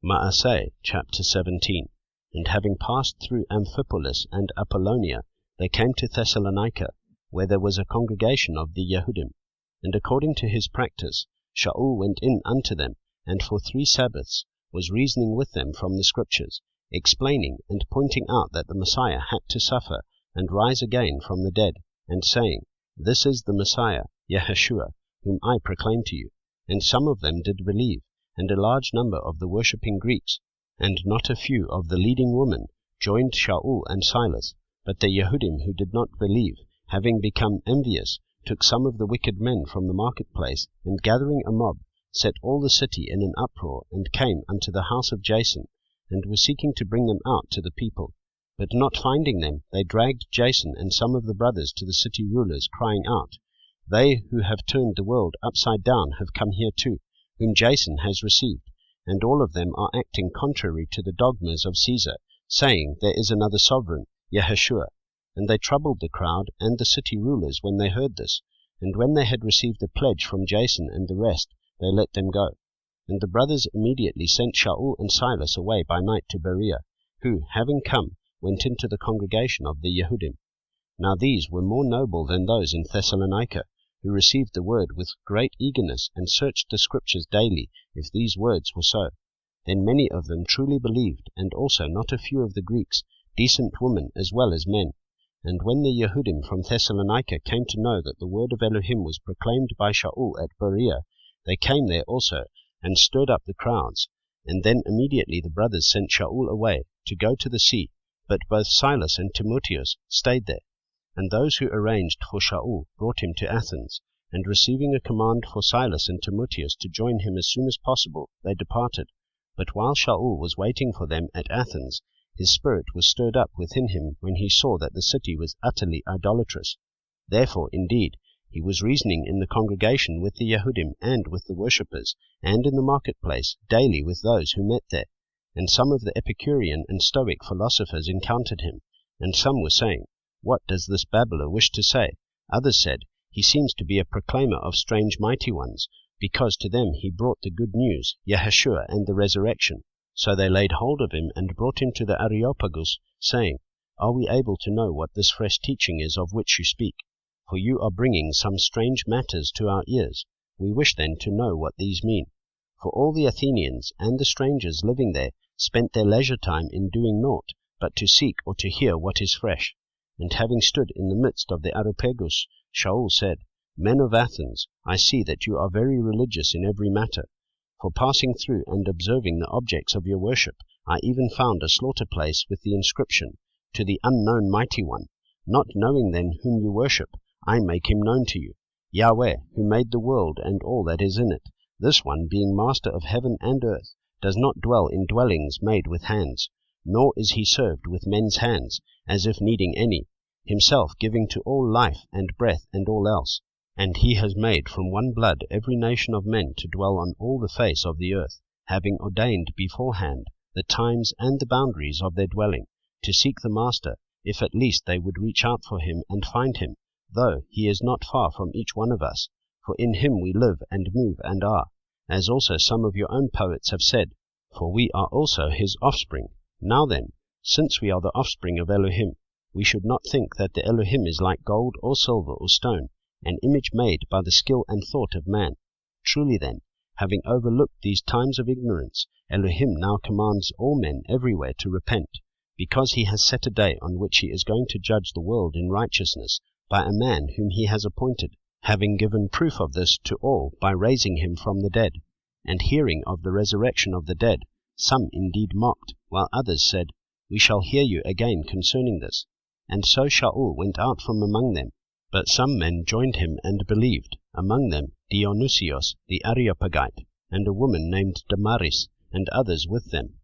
Asei, chapter 17. And having passed through Amphipolis and Apollonia, they came to Thessalonica, where there was a congregation of the Yehudim. And according to his practice, Shaul went in unto them, and for 3 Sabbaths was reasoning with them from the Scriptures, explaining and pointing out that the Messiah had to suffer and rise again from the dead, and saying, This is the Messiah, Yeshua, whom I proclaim to you. And some of them did believe, and a large number of the worshipping Greeks, and not a few of the leading women, joined Shaul and Silas. But the Yehudim who did not believe, having become envious, took some of the wicked men from the marketplace, and gathering a mob, set all the city in an uproar, and came unto the house of Jason, and were seeking to bring them out to the people. But not finding them, they dragged Jason and some of the brothers to the city rulers, crying out, They who have turned the world upside down have come here too, whom Jason has received, and all of them are acting contrary to the dogmas of Caesar, saying, There is another sovereign, Yeshua. And they troubled the crowd and the city rulers when they heard this, and when they had received a pledge from Jason and the rest, they let them go. And the brothers immediately sent Shaul and Silas away by night to Berea, who, having come, went into the congregation of the Yehudim. Now these were more noble than those in Thessalonica, who received the word with great eagerness, and searched the Scriptures daily, if these words were so. Then many of them truly believed, and also not a few of the Greeks, decent women as well as men. And when the Yehudim from Thessalonica came to know that the word of Elohim was proclaimed by Shaul at Berea, they came there also, and stirred up the crowds. And then immediately the brothers sent Shaul away, to go to the sea, but both Silas and Timotheus stayed there. And those who arranged for Shaul brought him to Athens, and receiving a command for Silas and Timotheus to join him as soon as possible, they departed. But while Shaul was waiting for them at Athens, his spirit was stirred up within him when he saw that the city was utterly idolatrous. Therefore, indeed, he was reasoning in the congregation with the Yehudim and with the worshippers, and in the marketplace daily with those who met there. And some of the Epicurean and Stoic philosophers encountered him, and some were saying, What does this babbler wish to say? Others said, He seems to be a proclaimer of strange mighty ones, because to them he brought the good news, Yeshua, and the resurrection. So they laid hold of him, and brought him to the Areopagus, saying, Are we able to know what this fresh teaching is of which you speak? For you are bringing some strange matters to our ears. We wish then to know what these mean. For all the Athenians and the strangers living there spent their leisure time in doing naught, but to seek or to hear what is fresh. And having stood in the midst of the Areopagus, Shaul said, Men of Athens, I see that you are very religious in every matter. For passing through and observing the objects of your worship, I even found a slaughter place with the inscription, To the unknown mighty one. Not knowing then whom you worship, I make him known to you, Yahweh, who made the world and all that is in it. This one, being master of heaven and earth, does not dwell in dwellings made with hands, nor is he served with men's hands, as if needing any, himself giving to all life and breath and all else. And he has made from one blood every nation of men to dwell on all the face of the earth, having ordained beforehand the times and the boundaries of their dwelling, to seek the Master, if at least they would reach out for him and find him, though he is not far from each one of us. For in him we live and move and are, as also some of your own poets have said, for we are also his offspring. Now then, since we are the offspring of Elohim, we should not think that the Elohim is like gold or silver or stone, an image made by the skill and thought of man. Truly then, having overlooked these times of ignorance, Elohim now commands all men everywhere to repent, because he has set a day on which he is going to judge the world in righteousness by a man whom he has appointed, having given proof of this to all by raising him from the dead. And hearing of the resurrection of the dead, some indeed mocked, while others said, We shall hear you again concerning this. And so Shaul went out from among them. But some men joined him and believed, among them Dionysius the Areopagite, and a woman named Damaris, and others with them.